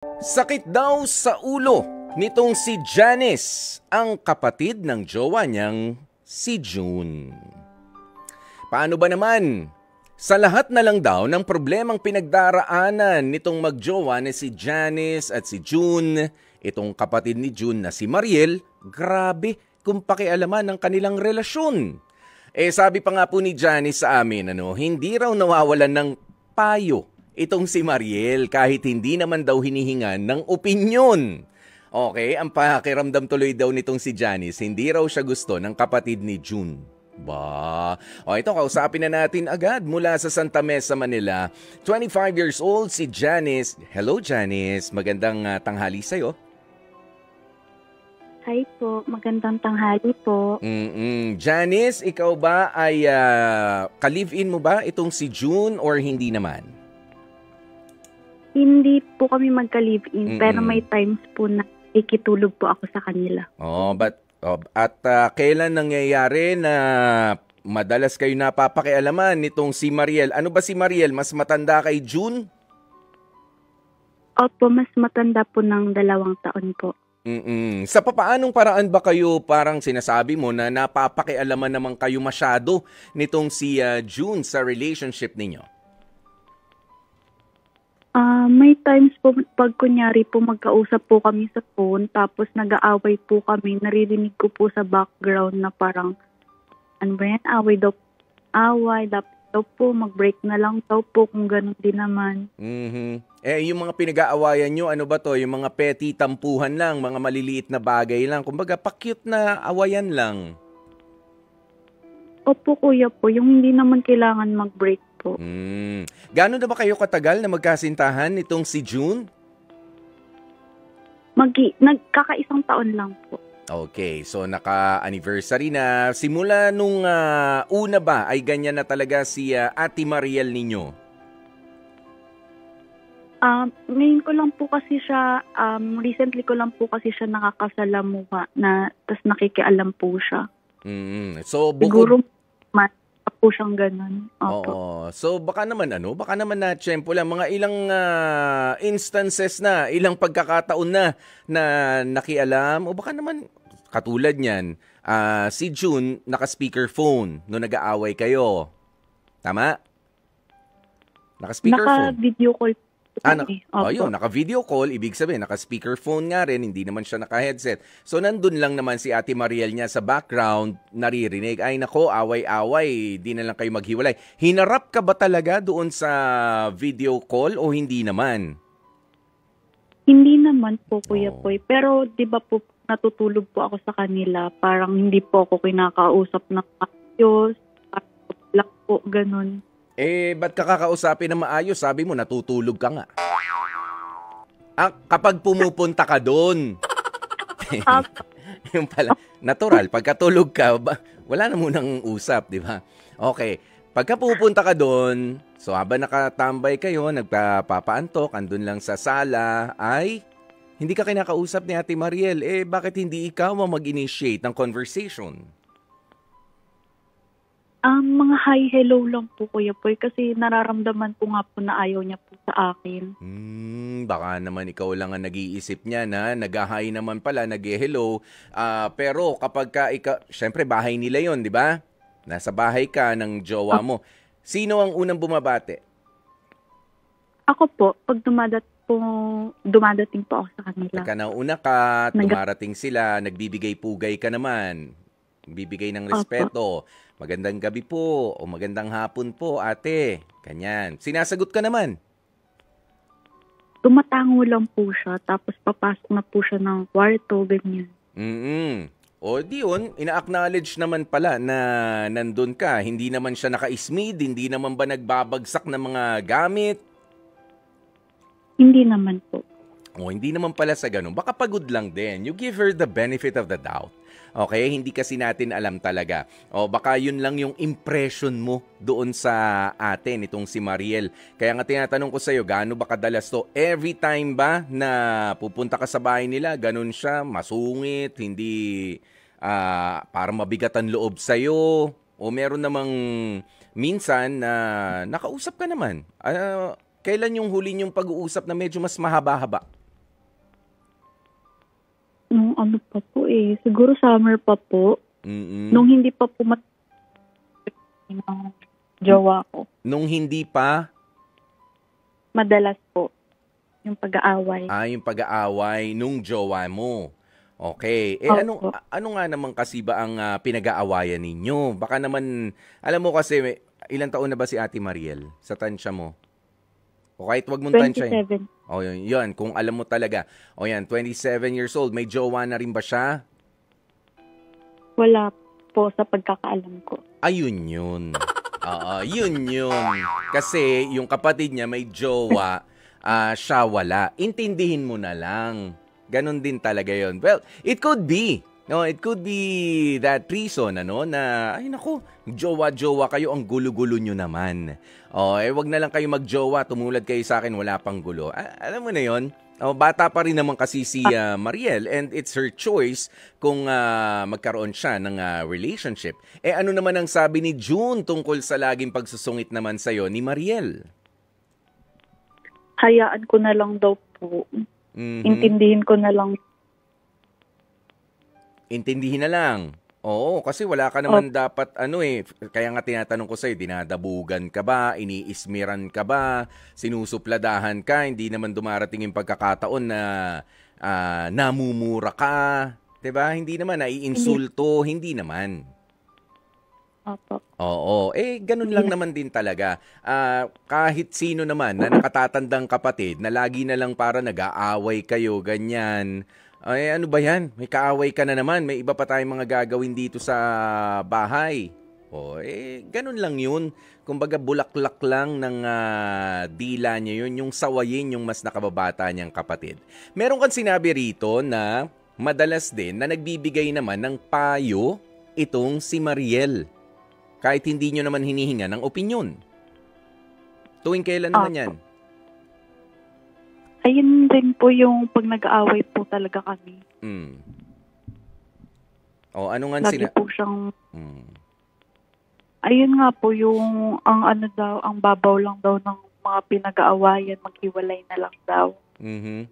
Sakit daw sa ulo nitong si Janice, ang kapatid ng jowa niyang si June. Paano ba naman? Sa lahat na lang daw ng problemang pinagdaraanan nitong magjowa na si Janice at si June, itong kapatid ni June na si Mariel, grabe kung pakialaman ng kanilang relasyon. Sabi pa nga po ni Janice sa amin, hindi raw nawawalan ng payo itong si Mariel kahit hindi naman daw hinihingan ng opinyon. Okay, ang pakiramdam tuloy daw nitong si Janice, hindi raw siya gusto ng kapatid ni June. Ito, kausapin na natin agad mula sa Santa Mesa, Manila. 25 years old si Janice. Hello Janice, magandang tanghali sa'yo. Hi po, magandang tanghali po. Janice, ikaw ba ay ka-live-in mo ba itong si June or hindi naman? Hindi po kami magka-live-in, pero may times po na ikitulog po ako sa kanila. Kailan nangyayari na madalas kayo napapakialaman nitong si Mariel? Ano ba si Mariel? Mas matanda kay June? Opo, mas matanda po ng 2 taon po. Sa papaanong paraan ba kayo parang sinasabi mo na napapakialaman naman kayo masyado nitong si June sa relationship ninyo? May times po pag kunyari po magkausap po kami sa phone tapos nag-aaway po kami, naririnig ko po sa background na parang away daw po, mag-break na lang daw po kung ganun din naman. Yung mga pinag-aawayan nyo, ano ba to? Yung mga petty tampuhan lang, mga maliliit na bagay lang. Kumbaga, pa-cute na awayan lang. Opo kuya po, yung hindi naman kailangan mag-break po. Gaano na ba kayo katagal na magkasintahan nitong si June? Nagkaka-1 taon lang po. Okay, so naka-anniversary na. Simula nung una ba ay ganyan na talaga si Ate Mariel ninyo? Ngayon ko lang po kasi siya, recently ko lang po kasi siya nakakasalamuha na tas nakikialam po siya. So siguro po siyang ganun. Oo. So baka naman na tiyempo lang, mga ilang instances na, ilang pagkakataon na nakialam, o baka naman katulad niyan, si June naka-speakerphone no nag-aaway kayo. Tama? Naka-speakerphone. Naka-video call. Naka-video call, ibig sabihin, naka-speakerphone nga rin, hindi naman siya naka-headset. So, nandun lang naman si Ate Mariel niya sa background, naririnig, ay nako, away-away, di na lang kayo maghiwalay. Hinarap ka ba talaga doon sa video call o hindi naman? Hindi naman po, Kuya Poy. Pero, di ba po, natutulog po ako sa kanila. Parang hindi po ako kinakausap ng ayos, lang po, ganun. Ba't kakakausapin na maayos? Sabi mo, natutulog ka nga. Kapag pumupunta ka doon. Yung pala, natural, pagkatulog ka, wala na munang usap, di ba? Okay, pagka pupunta ka doon, so habang nakatambay kayo, nagpapaantok, andun lang sa sala, ay hindi ka kinakausap ni Ate Mariel. Bakit hindi ikaw mag-initiate ng conversation? Mga hi, hello lang po, Kuya Poy, kasi nararamdaman ko nga po na ayaw niya po sa akin. Baka naman ikaw lang ang nag-iisip niya na nag-hi naman pala, nag-hello. Pero kapag syempre bahay nila yon, di ba? Nasa bahay ka ng jowa mo. Sino ang unang bumabate? Ako po, pag dumadating po ako sa kanila. Pagka nauna ka, dumarating sila, nagbibigay-pugay ka naman. Bibigay ng respeto. Magandang gabi po o magandang hapon po, ate. Kanyan. Sinasagot ka naman. Tumatango lang po siya, tapos papasok na po siya ng kwarto, ganyan. O di yun, ina-acknowledge naman pala na nandun ka. Hindi naman siya naka-ismid, hindi naman ba nagbabagsak ng mga gamit? Hindi naman po. Hindi naman pala sa ganun. Baka pagod lang din. You give her the benefit of the doubt. Okay, hindi kasi natin alam talaga. Baka yun lang yung impression mo doon sa atin, itong si Mariel. Kaya nga tinatanong ko sa'yo, gaano ba kadalas to? Every time ba na pupunta ka sa bahay nila, ganun siya, masungit, hindi para mabigat ang loob sa'yo? O meron namang minsan na nakausap ka naman? Kailan yung huli yung pag-uusap na medyo mas mahaba-haba? ano pa po eh. Siguro summer pa po. Mm-mm. Nung hindi pa po ng jowa ko. Nung hindi pa, Madalas po yung pag-aaway. yung pag-aaway nung jowa mo. Okay. Opo. Ano nga naman kasi ba ang pinag-aawayan ninyo? Baka naman, alam mo kasi, ilang taon na ba si Ate Mariel sa tansya mo? O kahit wag mong tansyahin. 27. O yun, kung alam mo talaga. O yan, 27 years old, may jowa na rin ba siya? Wala po sa pagkakaalam ko. Ayun yun. Oo, yun yun. Kasi yung kapatid niya may jowa, siya wala. Intindihin mo na lang. Ganon din talaga yun. Well, it could be. No, it could be that reason, na, ay naku, jowa-jowa kayo, ang gulo-gulo nyo naman. Wag na lang kayo mag-jowa, tumulad kayo sa akin, wala pang gulo. Alam mo na yun, bata pa rin naman kasi si Mariel, and it's her choice kung magkaroon siya ng relationship. Ano naman ang sabi ni June tungkol sa laging pagsusungit naman sa'yo ni Mariel? Hayaan ko na lang daw po. Mhm. Intindihin ko na lang. Intindihin na lang. Oo, kasi wala ka naman dapat kaya nga tinatanong ko sa'yo, dinadabugan ka ba, iniismiran ka ba, sinusupladahan ka, hindi naman dumarating yung pagkakataon na namumura ka, 'di ba? Hindi naman, naiinsulto, hindi naman. Opo. Oo, ganun lang naman din talaga. Kahit sino naman na nakatatandang kapatid na lagi na lang para nag-aaway kayo, ganyan. Ano ba yan? May kaaway ka na naman. May iba pa tayong mga gagawin dito sa bahay. Ganun lang yun. Kumbaga bulaklak lang ng dila niya yun. Yung sawayin yung mas nakababata niyang kapatid. Meron kang sinabi rito na madalas din na nagbibigay naman ng payo itong si Mariel. Kahit hindi nyo naman hinihinga ng opinyon. Tuwing kailan naman yan? Ayun din po yung pag nag-aaway po talaga kami. Ano nga Lagi po siyang... Mm. Ayun nga po yung ang babaw lang daw ng mga pinag-aawayan, maghiwalay na lang daw. Mhm.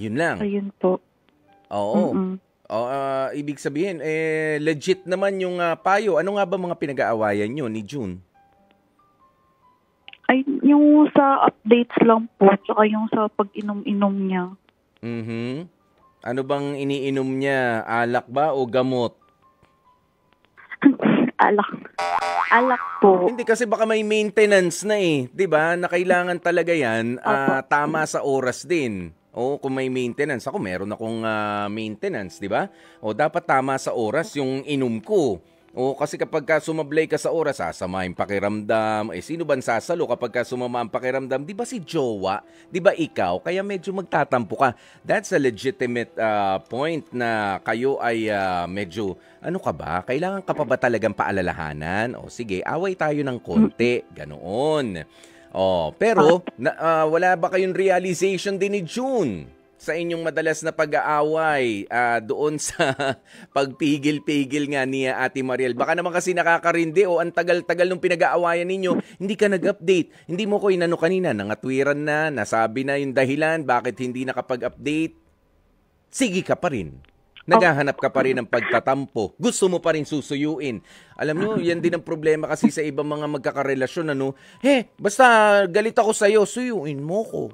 Yun lang. Ayun po. Oo. Mm-mm. Ibig sabihin, legit naman yung payo. Ano nga ba mga pinag-aawayan nyo ni June? Ay, yung sa updates lang po, tsaka yung sa pag-inom-inom niya. Mhm. Ano bang iniinom niya? Alak ba o gamot? Alak po. Hindi kasi baka may maintenance na 'di ba? Na kailangan talaga 'yan tama sa oras din. Kung may maintenance, ako meron akong maintenance, 'di ba? Dapat tama sa oras yung inom ko. Kasi kapag sumablay ka sa oras, sasama yung pakiramdam. Sino ba sasalo kapag sumama ang pakiramdam? Di ba si jowa? Di ba ikaw? Kaya medyo magtatampo ka. That's a legitimate point na kayo ay medyo, ano ka ba? Kailangan ka pa ba talagang paalalahanan? Sige, away tayo ng konti. Ganoon. Pero, wala ba kayong realization din ni June sa inyong madalas na pag-aaway doon sa pagpigil-pigil nga ni Ate Mariel? Baka naman kasi nakakarindi ang tagal-tagal nung pinag-aawayan ninyo, hindi ka nag-update. Hindi mo ko inano kanina, nangatwiran na, nasabi na yung dahilan, bakit hindi nakapag-update. Sige ka pa rin. Naghahanap ka pa rin ng pagtatampo. Gusto mo pa rin susuyuin. Alam nyo, yan din ang problema kasi sa ibang mga magkakarelasyon. Basta galit ako sa'yo, suyuin mo ko.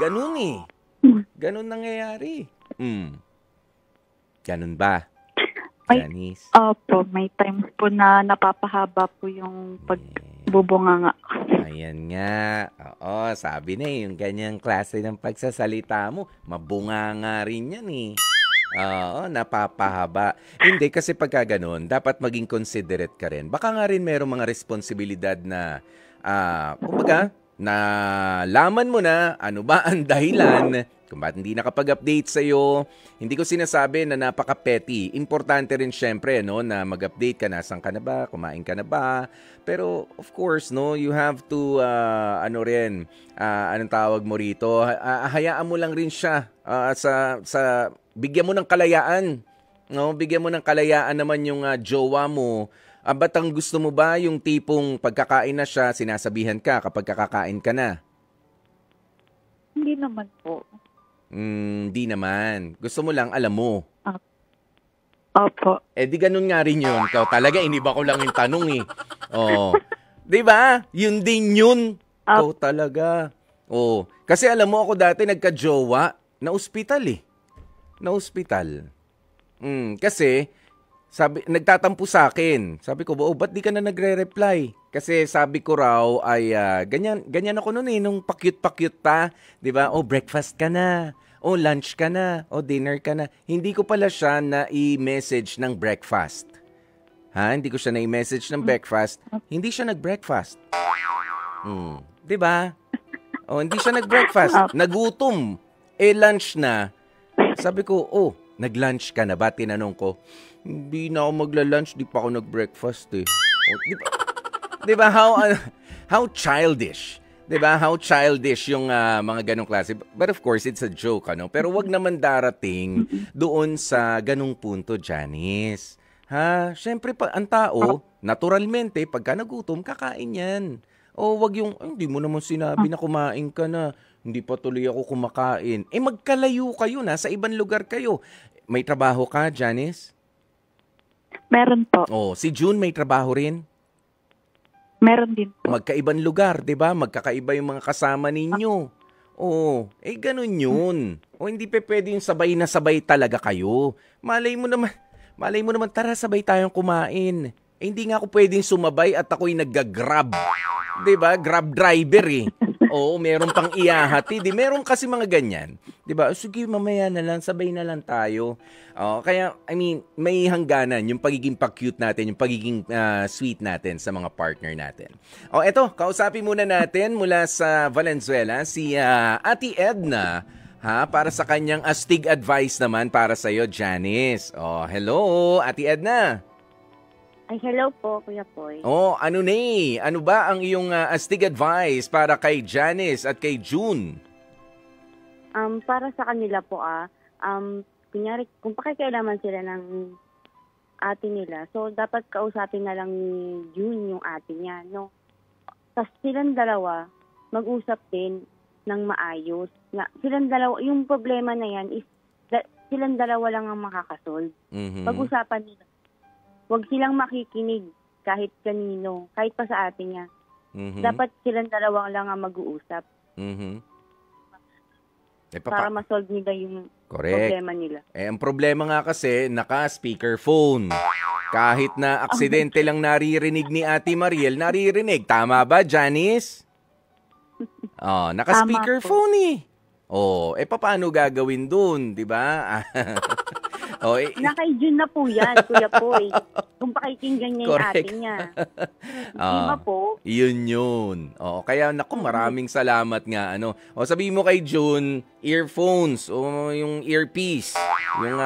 Ganun Ganun nangyayari. Ganun ba? Janice? Opo, may times po na napapahaba po yung pagbubunganga. Ayan nga. Sabi na yung ganyang klase ng pagsasalita mo, mabunganga rin yan napapahaba. Hindi, kasi pagka ganun, dapat maging considerate ka rin. Baka nga rin merong mga responsibilidad na, kumbaga, nalaman mo na ano ba ang dahilan kung ba't hindi nakapag-update sa'yo. Hindi ko sinasabi na napaka-petty. Importante rin syempre na mag-update ka, nasan ka na ba, kumain ka na ba. Pero of course, you have to, anong tawag mo rito, hayaan mo lang rin siya bigyan mo ng kalayaan. Bigyan mo ng kalayaan naman yung jowa mo. Ba't ang gusto mo ba yung tipong pagkakain na siya, sinasabihan ka kapag kakakain ka na? Hindi naman po. Di naman. Gusto mo lang, alam mo. Opo. Di ganun nga rin yun. Ikaw talaga, iniba ko lang yung tanong eh. Oh. Di ba? Yun din yun. Ikaw talaga. Oh. Kasi alam mo, ako dati nagka-jowa na ospital eh. Na ospital. Kasi, nagtatampo sa akin. Sabi ko, ba't di ka na nagre-reply? Kasi sabi ko raw ay ganyan ako noon nung pakyut-pakyut pa. Di ba? Breakfast ka na. Lunch ka na. Dinner ka na. Hindi ko pala siya na i-message ng breakfast. Hindi ko siya na i-message ng breakfast. Hindi siya nag-breakfast. Di ba? Hindi siya nag-breakfast. Nagutom. Lunch na. Sabi ko, nag-lunch ka na ba? Tinanong ko. Hindi na ako magla-lunch. Di pa ako nag-breakfast eh. Di ba? How childish. Diba? How childish yung mga ganong klase. But of course, it's a joke, ano? Pero wag naman darating doon sa ganong punto, Janice. Siyempre, ang tao, naturalmente, pagka nagutom, kakain yan. Wag yung, hindi mo naman sinabi na kumain ka na. Hindi pa tuloy ako kumakain. Magkalayo kayo na, sa ibang lugar kayo. May trabaho ka, Janice? Meron po. Si June may trabaho rin? Meron din po. Magkaibang lugar, 'di ba? Magkakaiba yung mga kasama ninyo. Ganun yun. Hindi pa pwede yung sabay na sabay talaga kayo. Malay mo naman, tara sabay tayong kumain. Hindi nga ako pwedeng sumabay at ako'y nagga-grab. 'Di ba? Grab driver eh. Meron pang iyahatid. Meron kasi mga ganyan. 'Di ba? Sige, mamaya na lang, sabay na lang tayo. Kaya, may hangganan yung pagiging pa-cute natin, yung pagiging sweet natin sa mga partner natin. Eto, kausapin muna natin mula sa Valenzuela, si Ate Edna, para sa kanyang astig advice naman para sa'yo, Janice. Hello, Ate Edna. Ay, hello po, Kuya Poy. Ano ba ang iyong astig advice para kay Janice at kay June? Para sa kanila po, kunyari, kung pakikialaman sila ng ate nila, so dapat kausapin na lang ni June yung ate niya, no? Tapos silang dalawa, mag-usap din ng maayos. Silang dalawa, yung problema na yan is, silang dalawa lang ang makakasolve. Pag-usapan nila. Huwag silang makikinig kahit kanino, kahit pa sa ate niya. Dapat silang dalawa lang ang mag-uusap. Para ma-solve nila yung problema nila. Ang problema nga kasi, naka-speakerphone. Kahit na aksidente lang naririnig ni Ate Mariel, naririnig. Tama ba, Janice? Naka-speakerphone eh. Paano gagawin dun, di ba? Naka-June na po yan, Kuya Poy. Kung pakikinggan niya yung ate niya. Diba po? Yun. Kaya maraming salamat nga. Sabihin mo kay June, earphones o yung earpiece, yung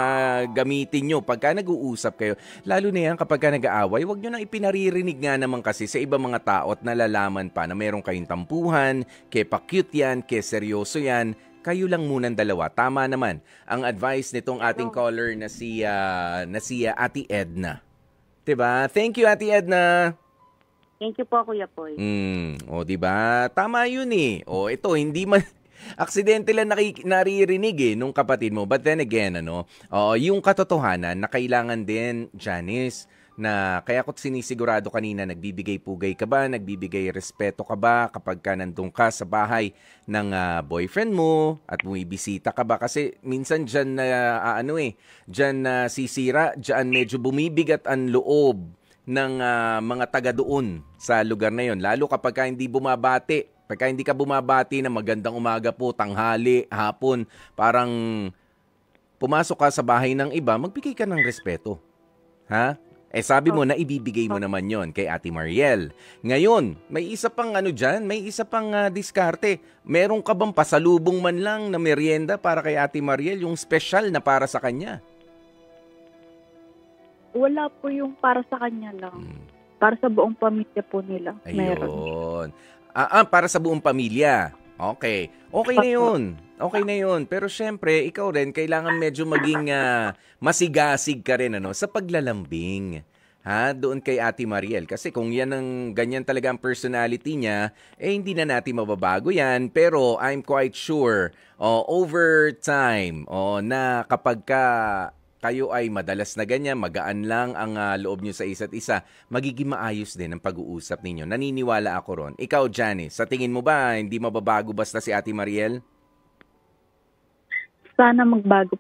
gamitin nyo pagka nag-uusap kayo. Lalo na yan kapag nag-aaway, huwag nyo nang ipinaririnig nga naman kasi sa ibang mga tao at nalalaman pa na meron kayong tampuhan, ke pa-cute yan, ke seryoso yan. Kayo lang munang dalawa. Tama naman ang advice nitong ating caller na si Ate Edna. 'Di ba? Thank you, Ate Edna. Thank you po, Kuya Poy. 'Di ba? Tama 'yun eh. Ito hindi man aksidente lang naririnig nung kapatid mo. But then again, yung katotohanan na kailangan din, Janice, na kaya ko sinisigurado kanina, nagbibigay pugay ka ba, nagbibigay respeto ka ba kapag ka nandun ka sa bahay ng boyfriend mo at bumibisita ka ba? Kasi minsan dyan na sisira, dyan medyo bumibigat ang loob ng mga taga doon sa lugar na yon. Lalo kapag ka hindi bumabati, pagka hindi ka bumabati na magandang umaga po, tanghali, hapon, parang pumasok ka sa bahay ng iba, magbigay ka ng respeto. Sabi mo na ibibigay mo naman yon kay Ate Mariel. Ngayon, may isa pang may isa pang diskarte. Meron ka bang pasalubong man lang na merienda para kay Ate Mariel, yung special na para sa kanya? Wala po yung para sa kanya lang. Para sa buong pamilya po nila. Ayun. Para sa buong pamilya. Okay. Okay na yun. Okay na yun. Pero syempre, ikaw rin, kailangan medyo maging masigasig ka rin sa paglalambing. ha, doon kay Ate Mariel. Kasi kung yan ang ganyan talaga ang personality niya, hindi na natin mababago yan. Pero I'm quite sure, over time, na kapag kayo ay madalas na ganyan, magaan lang ang loob nyo sa isa't isa, magiging maayos din ang pag-uusap ninyo. Naniniwala ako ron. Ikaw, Janice, sa tingin mo ba hindi mababago basta si Ate Mariel? Sana magbago.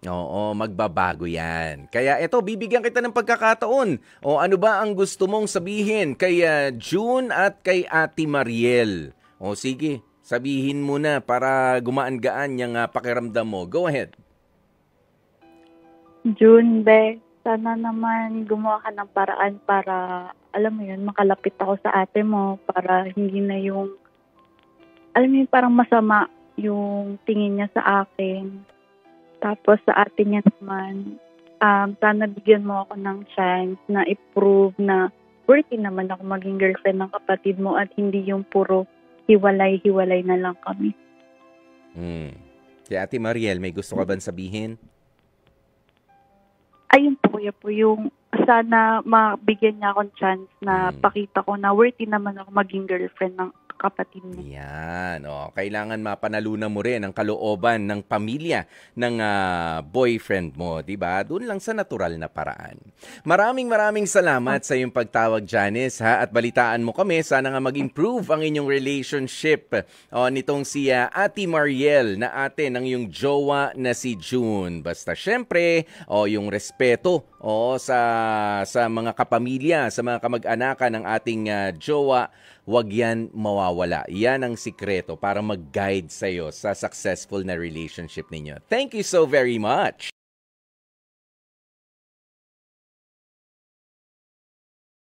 Oo, magbabago yan. Kaya ito, bibigyan kita ng pagkakataon. O ano ba ang gusto mong sabihin kay June at kay Ate Mariel? O sige, sabihin mo na para gumaan-gaan yung pakiramdam mo. Go ahead. June, be, sana naman gumawa ka ng paraan para, alam mo yun, makalapit ako sa ate mo para hindi na yung, alam mo yun, parang masama yung tingin niya sa akin. Tapos sa ate niya naman, sana bigyan mo ako ng chance na i-prove na worthy naman ako maging girlfriend ng kapatid mo at hindi yung puro hiwalay-hiwalay na lang kami. Kaya Ate Mariel, may gusto ka bang sabihin? Ayun po, kuya po, yung sana mabigyan niya akong chance na pakita ko na worthy naman ako maging girlfriend ng kapatid niya. Yan. Kailangan mapanalunan mo rin ang kalooban ng pamilya ng boyfriend mo, 'di ba? Doon lang sa natural na paraan. Maraming salamat sa iyong pagtawag, Janice, ha? At balitaan mo kami, sana nga mag-improve ang inyong relationship nitong si Ate Mariel na ate ng iyong jowa na si June. Basta syempre, yung respeto sa mga kapamilya, sa mga kamag-anakan ng ating jowa, wag yan mawawala. Yan ang sikreto para mag-guide sa'yo sa successful na relationship ninyo. Thank you so very much.